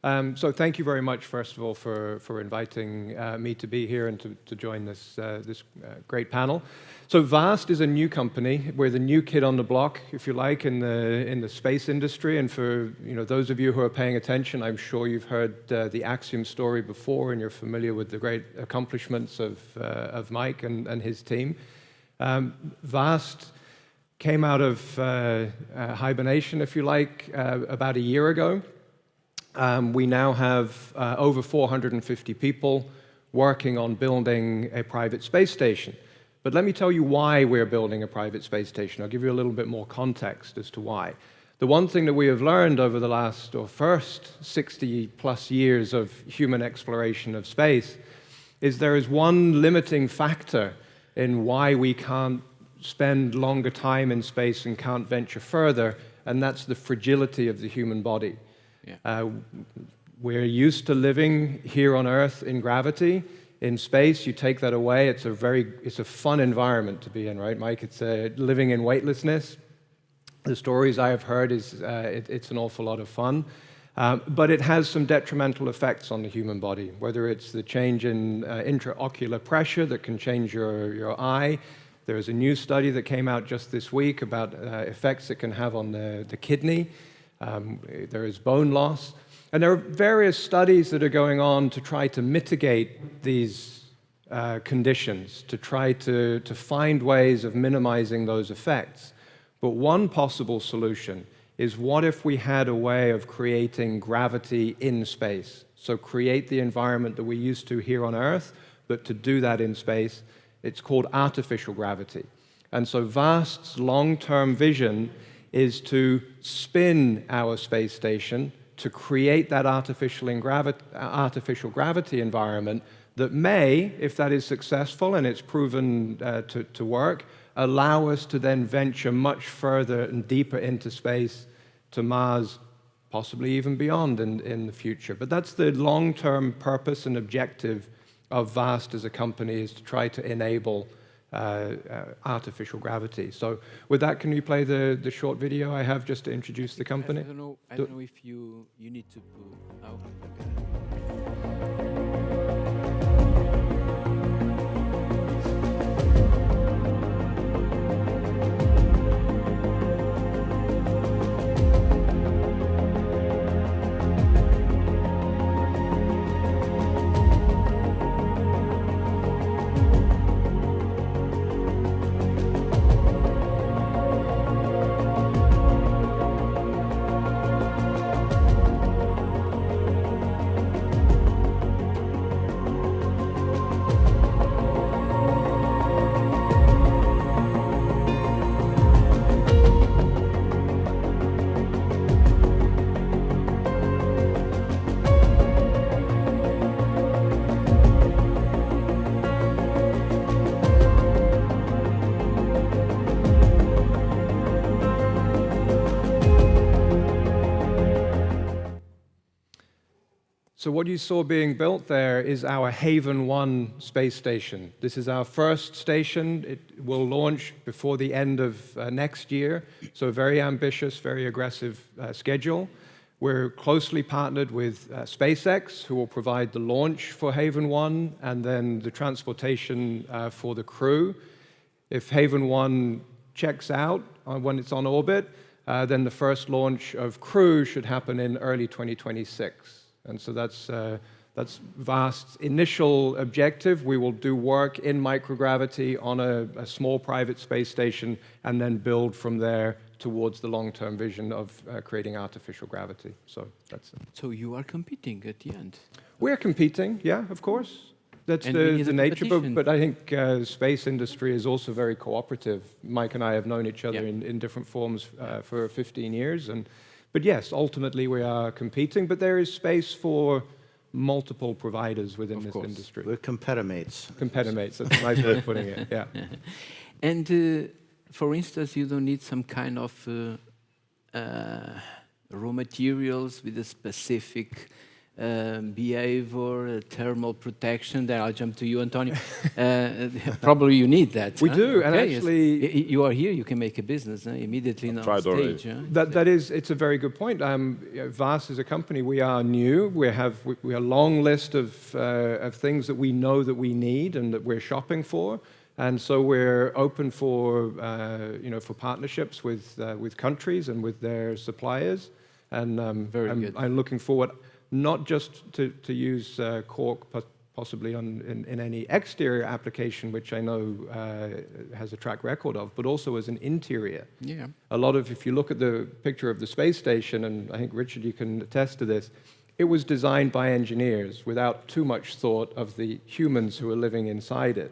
So thank you very much, first of all, for inviting me to be here and to join this great panel. So VAST is a new company. We're the new kid on the block, if you like, in the space industry. And for those of you who are paying attention, I'm sure you've heard the Axiom story before, and you're familiar with the great accomplishments of Mike and his team. VAST came out of hibernation, if you like, about a year ago. We now have over 450 people working on building a private space station. But let me tell you why we're building a private space station. I'll give you a little bit more context as to why. The one thing that we have learned over the first 60-plus years of human exploration of space is there is one limiting factor in why we can't spend longer time in space and can't venture further, and that's the fragility of the human body. Yeah. We're used to living here on Earth in gravity. In space, you take that away, it's a fun environment to be in, right, Mike? It's living in weightlessness. The stories I have heard is it's an awful lot of fun. But it has some detrimental effects on the human body, whether it's the change in intraocular pressure that can change your eye. There is a new study that came out just this week about effects it can have on the kidney. There is bone loss. And there are various studies that are going on to try to mitigate these conditions, to try to find ways of minimizing those effects. But one possible solution is, what if we had a way of creating gravity in space? So create the environment that we're used to here on Earth, but to do that in space. It's called artificial gravity. And so VAST's long-term vision is to spin our space station to create that artificial gravity environment that may, if that is successful and it's proven to work, allow us to then venture much further and deeper into space, to Mars, possibly even beyond in the future. But that's the long-term purpose and objective of VAST as a company, is to try to enable artificial gravity. So with that, can you play the short video I have just to introduce the company? I don't know if you need to put out. So what you saw being built there is our Haven 1 space station. This is our first station. It will launch before the end of next year, so a very ambitious, very aggressive schedule. We're closely partnered with SpaceX, who will provide the launch for Haven 1 and then the transportation for the crew. If Haven 1 checks out when it's on orbit, then the first launch of crew should happen in early 2026. And so that's VAST's initial objective. We will do work in microgravity on a small private space station and then build from there towards the long-term vision of creating artificial gravity. So that's it. So you are competing at the end? We're competing, yeah, of course. That's the nature, but I think the space industry is also very cooperative. Mike and I have known each other in different forms for 15 years. But yes, ultimately we are competing, but there is space for multiple providers within this industry. We're competimates. Competimates, that's a nice way of putting it, yeah. And for instance, you don't need some kind of raw materials with a specific behavior, thermal protection. Then I'll jump to you, Antonio. Probably you need that. We huh? do, and Okay, yes. actually- You are here, you can make a business immediately on tried stage. already. It's a very good point. VAS as a company, we are new. We have a long list of things that we know that we need and that we're shopping for. And so we're open for for partnerships with countries and with their suppliers. And Very good. I'm looking forward not just to use cork possibly in any exterior application, which I know has a track record of, but also as an interior. Yeah. A lot of, if you look at the picture of the space station, and I think, Richard, you can attest to this, it was designed by engineers without too much thought of the humans who are living inside it.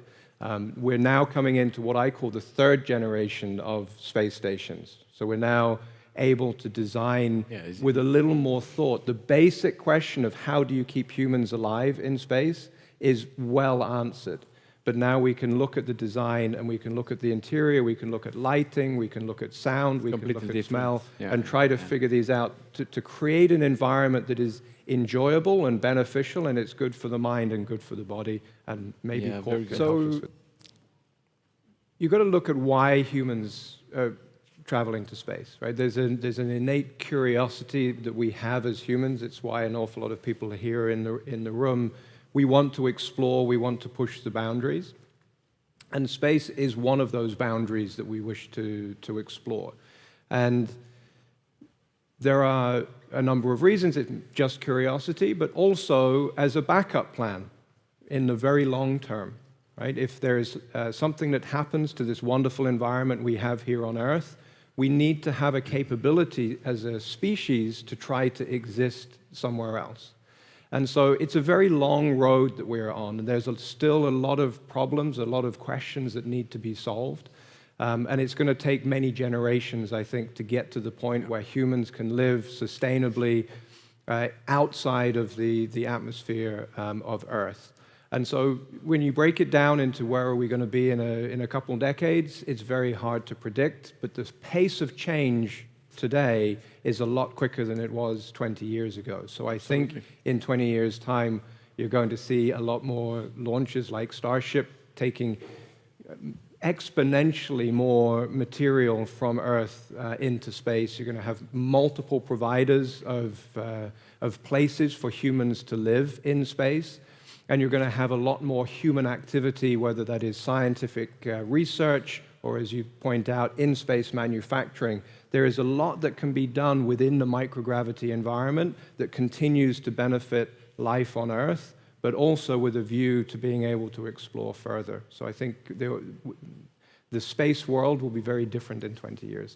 We're now coming into what I call the third generation of space stations. So we're now able to design with a little more thought. The basic question of how do you keep humans alive in space is well answered. But now we can look at the design and we can look at the interior, we can look at lighting, we can look at sound, we can look at smell, and try to figure these out to create an environment that is enjoyable and beneficial, and it's good for the mind and good for the body, and maybe so you've got to look at why humans are traveling to space, right? There's an innate curiosity that we have as humans. It's why an awful lot of people are here in the room. We want to explore, we want to push the boundaries. And space is one of those boundaries that we wish to explore. And there are a number of reasons. It's just curiosity, but also as a backup plan in the very long term, right? If there's something that happens to this wonderful environment we have here on Earth, we need to have a capability as a species to try to exist somewhere else. And so it's a very long road that we're on, and there's still a lot of problems, a lot of questions that need to be solved. And it's going to take many generations, I think, to get to the point where humans can live sustainably outside of the atmosphere of Earth. And so when you break it down into where are we going to be in a couple of decades, it's very hard to predict, but the pace of change today is a lot quicker than it was 20 years ago. So I think in 20 years' time, you're going to see a lot more launches like Starship taking exponentially more material from Earth into space. You're going to have multiple providers of places for humans to live in space. And you're going to have a lot more human activity, whether that is scientific research or, as you point out, in-space manufacturing. There is a lot that can be done within the microgravity environment that continues to benefit life on Earth, but also with a view to being able to explore further. So I think the space world will be very different in 20 years.